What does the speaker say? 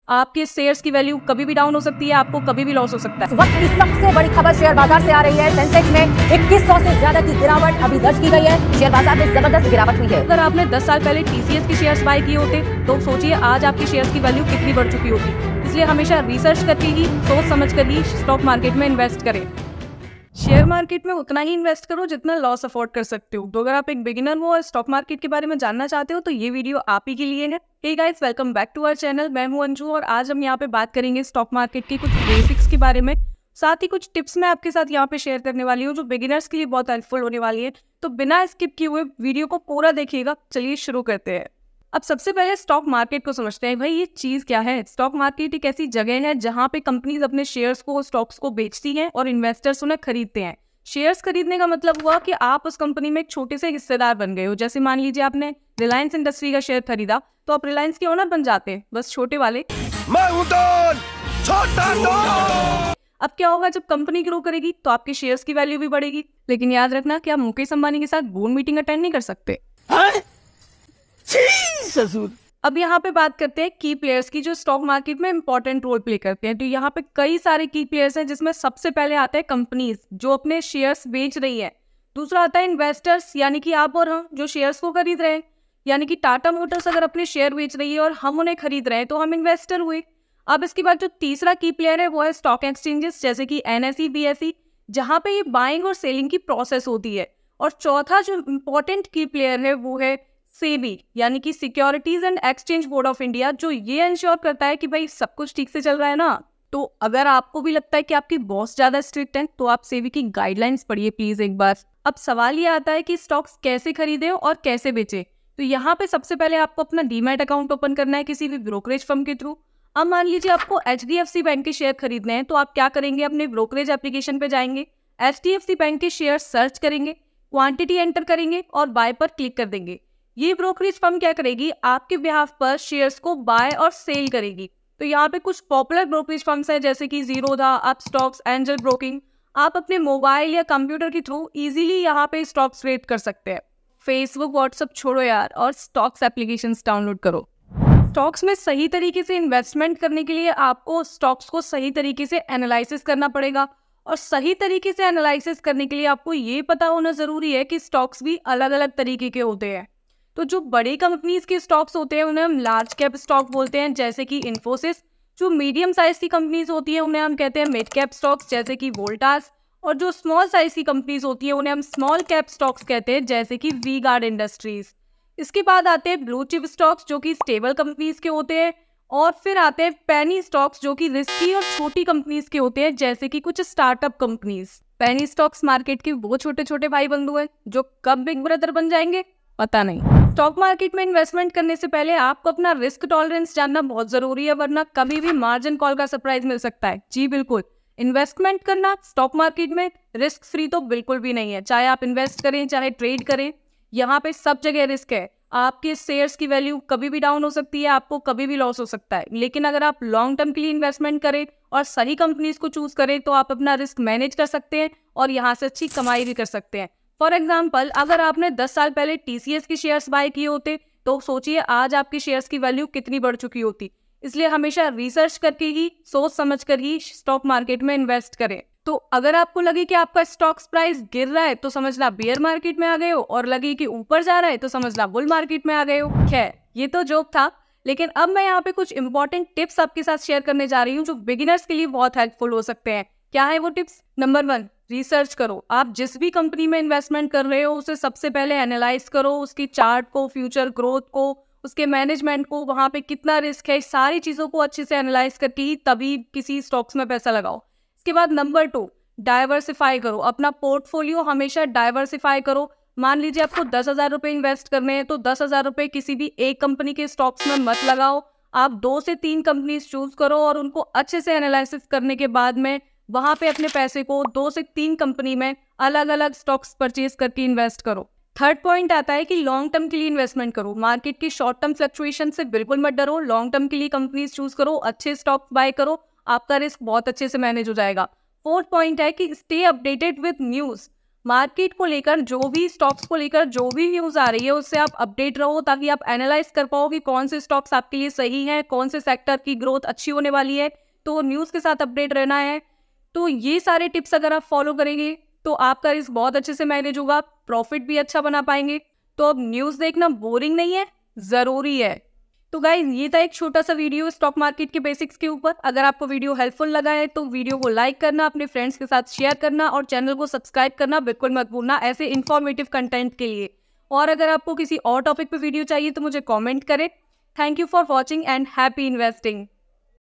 आपके शेयर्स की वैल्यू कभी भी डाउन हो सकती है, आपको कभी भी लॉस हो सकता है। वक्त की सबसे बड़ी खबर शेयर बाजार से आ रही है। सेंसेक्स में 2100 से ज्यादा की गिरावट अभी दर्ज की गई है। शेयर बाजार में जबरदस्त गिरावट हुई है। अगर आपने 10 साल पहले टीसीएस के शेयर्स बाय किए होते तो सोचिए आज आपके शेयर्स की वैल्यू कितनी बढ़ चुकी होती। इसलिए हमेशा रिसर्च करके ही, सोच समझ कर ही स्टॉक मार्केट में इन्वेस्ट करें। शेयर मार्केट में उतना ही इन्वेस्ट करो जितना लॉस अफोर्ड कर सकते हो। तो अगर आप एक बिगिनर हो और स्टॉक मार्केट के बारे में जानना चाहते हो तो ये वीडियो आप ही के लिए है। Hey guys, welcome back to our channel. मैं हूं अंजू और आज हम यहाँ पे बात करेंगे स्टॉक मार्केट के कुछ बेसिक्स के बारे में। साथ ही कुछ टिप्स मैं आपके साथ यहाँ पे शेयर करने वाली हूँ जो बिगिनर्स के लिए बहुत हेल्पफुल होने वाली है। तो बिना स्किप किए हुए वीडियो को पूरा देखिएगा। चलिए शुरू करते हैं। अब सबसे पहले स्टॉक मार्केट को समझते हैं। भाई ये चीज क्या है? स्टॉक मार्केट एक ऐसी जगह है जहाँ पे कंपनीज अपने शेयर्स को, स्टॉक्स को बेचती हैं और इन्वेस्टर्स उन्हें खरीदते हैं। शेयर्स खरीदने का मतलब हुआ कि आप उस कंपनी में एक छोटे से हिस्सेदार बन गए हो। जैसे मान लीजिए आपने रिलायंस इंडस्ट्री का शेयर खरीदा तो आप रिलायंस के ओनर बन जाते हैं, बस छोटे वाले। मैं हूं डॉन, छोटा डॉन। अब क्या होगा, जब कंपनी ग्रो करेगी तो आपके शेयर्स की वैल्यू भी बढ़ेगी। लेकिन याद रखना कि आप मुकेश अंबानी के साथ बोर्ड मीटिंग अटेंड नहीं कर सकते। ससुर। अब यहाँ पे बात करते हैं की प्लेयर्स की जो स्टॉक मार्केट में इंपॉर्टेंट रोल प्ले करते हैं। तो यहाँ पे कई सारे की प्लेयर्स हैं जिसमें सबसे पहले आता है कंपनीज जो अपने शेयर्स बेच रही है। दूसरा आता है इन्वेस्टर्स यानी कि आप और हम जो शेयर्स को खरीद रहे हैं। यानी कि टाटा मोटर्स अगर अपने शेयर बेच रही है और हम उन्हें खरीद रहे हैं तो हम इन्वेस्टर हुए। अब इसके बाद जो तीसरा की प्लेयर है वो है स्टॉक एक्सचेंजेस जैसे कि एनएसई, बीएसई, जहाँ पे ये बाइंग और सेलिंग की प्रोसेस होती है। और चौथा जो इम्पोर्टेंट की प्लेयर है वो है सेबी यानी कि securities and exchange board of India, जो ये इंश्योर करता है कि भाई सब कुछ ठीक से चल रहा है ना। तो अगर आपको भी लगता है कि आपकी बॉस ज्यादा स्ट्रिक्ट है तो आप सेबी की गाइडलाइंस पढ़िए प्लीज एक बार। अब सवाल ये आता है कि स्टॉक्स कैसे खरीदें और कैसे बेचें। तो यहाँ पे सबसे पहले आपको अपना डीमैट अकाउंट ओपन करना है किसी भी ब्रोकरेज फर्म के थ्रू। अब मान लीजिए आपको एचडीएफसी बैंक के शेयर खरीदने हैं तो आप क्या करेंगे, अपने ब्रोकरेज एप्लीकेशन पे जाएंगे, एचडीएफसी बैंक के शेयर सर्च करेंगे, क्वांटिटी एंटर करेंगे और बाय पर क्लिक कर देंगे। ये ब्रोकरेज फर्म क्या करेगी, आपके बिहाफ पर शेयर्स को बाय और सेल करेगी। तो यहाँ पे कुछ पॉपुलर ब्रोकरेज फर्म्स हैं जैसे कि जीरोधा, अपस्टॉक्स, एंजल ब्रोकिंग। आप अपने मोबाइल या कंप्यूटर के थ्रू इजीली यहाँ पे स्टॉक्स ट्रेड कर सकते हैं। फेसबुक, व्हाट्सएप छोड़ो यार और स्टॉक्स एप्लीकेशंस डाउनलोड करो। स्टॉक्स में सही तरीके से इन्वेस्टमेंट करने के लिए आपको स्टॉक्स को सही तरीके से एनालिसिस करना पड़ेगा। और सही तरीके से एनालिसिस करने के लिए आपको ये पता होना जरूरी है कि स्टॉक्स भी अलग अलग तरीके के होते हैं। तो जो बड़ी कंपनीज के स्टॉक्स होते हैं उन्हें हम लार्ज कैप स्टॉक बोलते हैं जैसे कि इन्फोसिस। जो मीडियम साइज की कंपनीज होती है उन्हें हम कहते हैं मिड कैप स्टॉक्स जैसे कि वोल्टास। और जो स्मॉल साइज की कंपनीज होती है उन्हें हम स्मॉल कैप स्टॉक्स कहते हैं जैसे कि वी गार्ड इंडस्ट्रीज। इसके बाद आते हैं ब्लू चिप स्टॉक्स जो कि स्टेबल कंपनीज के होते हैं। और फिर आते हैं पेनी स्टॉक्स जो कि रिस्की और छोटी कंपनीज के होते हैं जैसे कि कुछ startup companies. Penny stocks market के वो छोटे छोटे भाई बंधु हैं जो कब बिग ब्रदर बन जाएंगे पता नहीं। स्टॉक मार्केट में इन्वेस्टमेंट करने से पहले आपको अपना रिस्क टॉलरेंस जानना बहुत जरूरी है, वरना कभी भी मार्जिन कॉल का सरप्राइज मिल सकता है। जी बिल्कुल, इन्वेस्टमेंट करना स्टॉक मार्केट में रिस्क फ्री तो बिल्कुल भी नहीं है। चाहे आप इन्वेस्ट करें चाहे ट्रेड करें, यहाँ पे सब जगह रिस्क है। आपके शेयर्स की वैल्यू कभी भी डाउन हो सकती है, आपको कभी भी लॉस हो सकता है। लेकिन अगर आप लॉन्ग टर्म के लिए इन्वेस्टमेंट करें और सही कंपनीज को चूज करें तो आप अपना रिस्क मैनेज कर सकते हैं और यहाँ से अच्छी कमाई भी कर सकते हैं। फॉर एग्जाम्पल, अगर आपने 10 साल पहले टीसीएस के शेयर्स बाय किए होते तो सोचिए आज आपके शेयर्स की वैल्यू कितनी बढ़ चुकी होती। इसलिए हमेशा रिसर्च करके ही, सोच समझ कर ही स्टॉक मार्केट में इन्वेस्ट करें। तो अगर आपको लगे कि आपका स्टॉक्स प्राइस गिर रहा है तो समझना बियर मार्केट में आ गए हो, और लगे कि ऊपर जा रहा है तो समझना बुल मार्केट में आ गए हो। खैर, ये तो जोक था, लेकिन अब मैं यहाँ पे कुछ इंपॉर्टेंट टिप्स आपके साथ शेयर करने जा रही हूँ जो बिगिनर्स के लिए बहुत हेल्पफुल हो सकते हैं। क्या है वो टिप्स? नंबर 1, रिसर्च करो। आप जिस भी कंपनी में इन्वेस्टमेंट कर रहे हो उसे सबसे पहले एनालाइज करो, उसकी चार्ट को, फ्यूचर ग्रोथ को, उसके मैनेजमेंट को, वहां पे कितना रिस्क है, सारी चीजों को अच्छे से एनालाइज करके ही तभी किसी स्टॉक्स में पैसा लगाओ। इसके बाद नंबर 2, डाइवर्सिफाई करो। अपना पोर्टफोलियो हमेशा डाइवर्सिफाई करो। मान लीजिए आपको 10,000 रुपए इन्वेस्ट करने हैं तो 10,000 रुपए किसी भी एक कंपनी के स्टॉक्स में मत लगाओ। आप 2 से 3 कंपनीज चूज करो और उनको अच्छे से एनालिसिस करने के बाद में वहां पे अपने पैसे को 2 से 3 कंपनी में अलग अलग स्टॉक्स परचेज करके इन्वेस्ट करो। थर्ड पॉइंट आता है कि लॉन्ग टर्म के लिए इन्वेस्टमेंट करो। मार्केट की शॉर्ट टर्म फ्लक्चुएशन से बिल्कुल मत डरो। लॉन्ग टर्म के लिए कंपनीज चूज करो, अच्छे स्टॉक्स बाय करो, आपका रिस्क बहुत अच्छे से मैनेज हो जाएगा। फोर्थ पॉइंट है कि stay updated with news. Market को लेकर जो भी स्टॉक्स को लेकर जो भी न्यूज आ रही है उससे आप अपडेट रहो, ताकि आप एनालाइज कर पाओ कि कौन से स्टॉक्स आपके लिए सही हैं, कौन से सेक्टर की ग्रोथ अच्छी होने वाली है। तो न्यूज के साथ अपडेट रहना है। तो ये सारे टिप्स अगर आप फॉलो करेंगे तो आपका रिस्क बहुत अच्छे से मैनेज होगा, प्रॉफिट भी अच्छा बना पाएंगे। तो अब न्यूज देखना बोरिंग नहीं है, जरूरी है। तो गाइज ये था एक छोटा सा वीडियो स्टॉक मार्केट के बेसिक्स के ऊपर। अगर आपको वीडियो हेल्पफुल लगा है तो वीडियो को लाइक करना, अपने फ्रेंड्स के साथ शेयर करना और चैनल को सब्सक्राइब करना बिल्कुल मत भूलना ऐसे इन्फॉर्मेटिव कंटेंट के लिए। और अगर आपको किसी और टॉपिक पे वीडियो चाहिए तो मुझे कमेंट करें। Thank you for watching and happy investing.